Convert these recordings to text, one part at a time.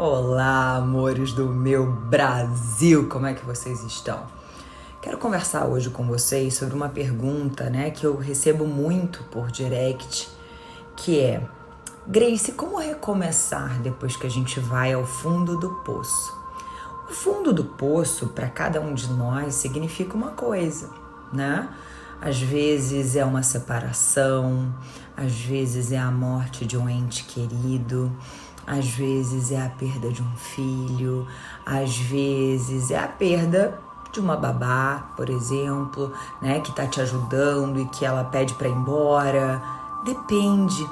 Olá, amores do meu Brasil, como é que vocês estão? Quero conversar hoje com vocês sobre uma pergunta, que eu recebo muito por direct, que é: Grace, como recomeçar depois que a gente vai ao fundo do poço? O fundo do poço, para cada um de nós, significa uma coisa, né? Às vezes é uma separação, às vezes é a morte de um ente querido, às vezes é a perda de um filho, às vezes é a perda de uma babá, por exemplo, que tá te ajudando e que ela pede para ir embora. Depende,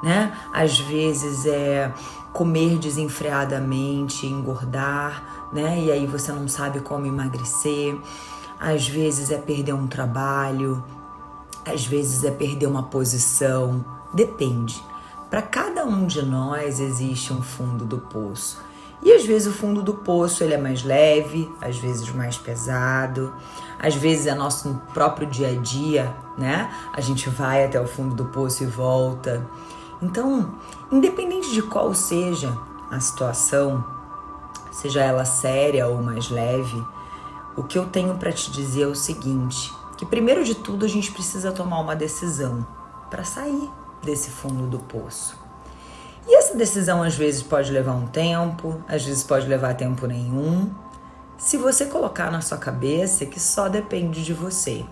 né? Às vezes é comer desenfreadamente, engordar, e aí você não sabe como emagrecer. Às vezes é perder um trabalho, às vezes é perder uma posição. Depende. Para cada um de nós existe um fundo do poço. E às vezes o fundo do poço ele é mais leve, às vezes mais pesado, às vezes é nosso próprio dia a dia, A gente vai até o fundo do poço e volta. Então, independente de qual seja a situação, seja ela séria ou mais leve, o que eu tenho para te dizer é o seguinte, que primeiro de tudo a gente precisa tomar uma decisão para sair desse fundo do poço. E essa decisão às vezes pode levar um tempo, às vezes pode levar tempo nenhum. Se você colocar na sua cabeça que só depende de você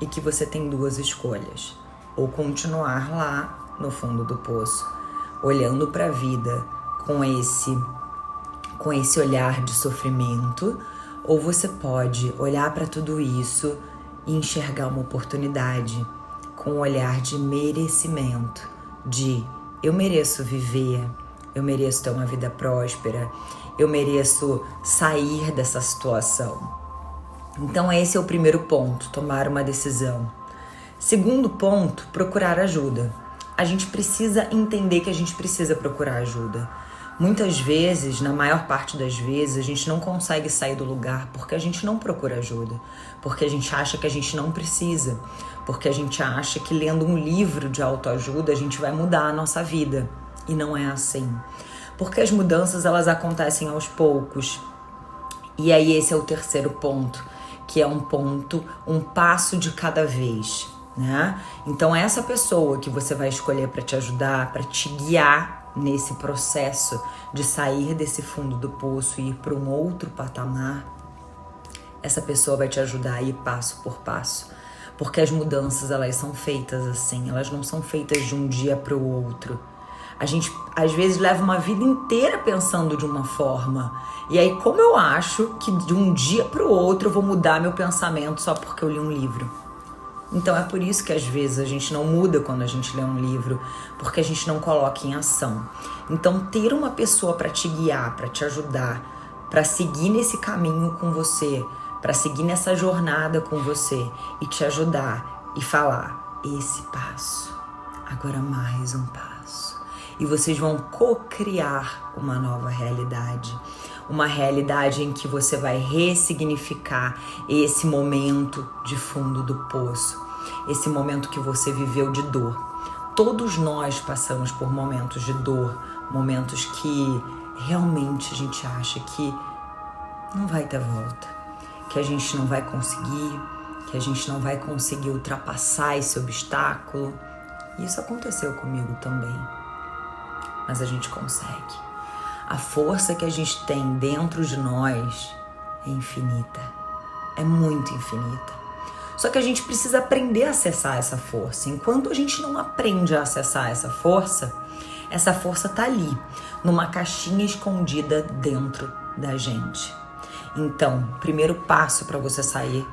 e que você tem duas escolhas, ou continuar lá no fundo do poço, olhando para a vida com esse olhar de sofrimento, ou você pode olhar para tudo isso e enxergar uma oportunidade com um olhar de merecimento, de eu mereço viver, eu mereço ter uma vida próspera, eu mereço sair dessa situação. Então esse é o primeiro ponto, tomar uma decisão. Segundo ponto, procurar ajuda. A gente precisa entender que a gente precisa procurar ajuda. Muitas vezes, na maior parte das vezes, a gente não consegue sair do lugar porque a gente não procura ajuda, porque a gente acha que a gente não precisa, porque a gente acha que lendo um livro de autoajuda a gente vai mudar a nossa vida. E não é assim. Porque as mudanças elas acontecem aos poucos. E aí esse é o terceiro ponto, que é um passo de cada vez, Então essa pessoa que você vai escolher para te ajudar, para te guiar nesse processo de sair desse fundo do poço e ir para um outro patamar, essa pessoa vai te ajudar a ir passo por passo, porque as mudanças elas são feitas assim, elas não são feitas de um dia para o outro. A gente às vezes leva uma vida inteira pensando de uma forma, e aí como eu acho que de um dia para o outro eu vou mudar meu pensamento só porque eu li um livro? Então é por isso que às vezes a gente não muda quando a gente lê um livro, porque a gente não coloca em ação. Então ter uma pessoa para te guiar, para te ajudar, para seguir nesse caminho com você, para seguir nessa jornada com você e te ajudar e falar: esse passo, agora mais um passo. E vocês vão co-criar uma nova realidade. Uma realidade em que você vai ressignificar esse momento de fundo do poço, esse momento que você viveu de dor. Todos nós passamos por momentos de dor, momentos que realmente a gente acha que não vai ter volta, que a gente não vai conseguir, que a gente não vai conseguir ultrapassar esse obstáculo. Isso aconteceu comigo também, mas a gente consegue. A força que a gente tem dentro de nós é infinita, é muito infinita. Só que a gente precisa aprender a acessar essa força. Enquanto a gente não aprende a acessar essa força tá ali, numa caixinha escondida dentro da gente. Então, o primeiro passo para você sair,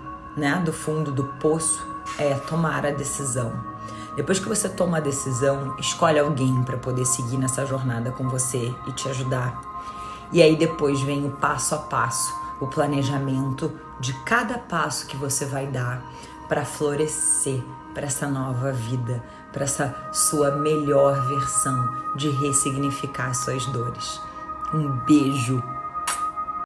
do fundo do poço é tomar a decisão. Depois que você toma a decisão, escolhe alguém para poder seguir nessa jornada com você e te ajudar. E aí depois vem o passo a passo, o planejamento de cada passo que você vai dar para florescer para essa nova vida, para essa sua melhor versão de ressignificar suas dores. Um beijo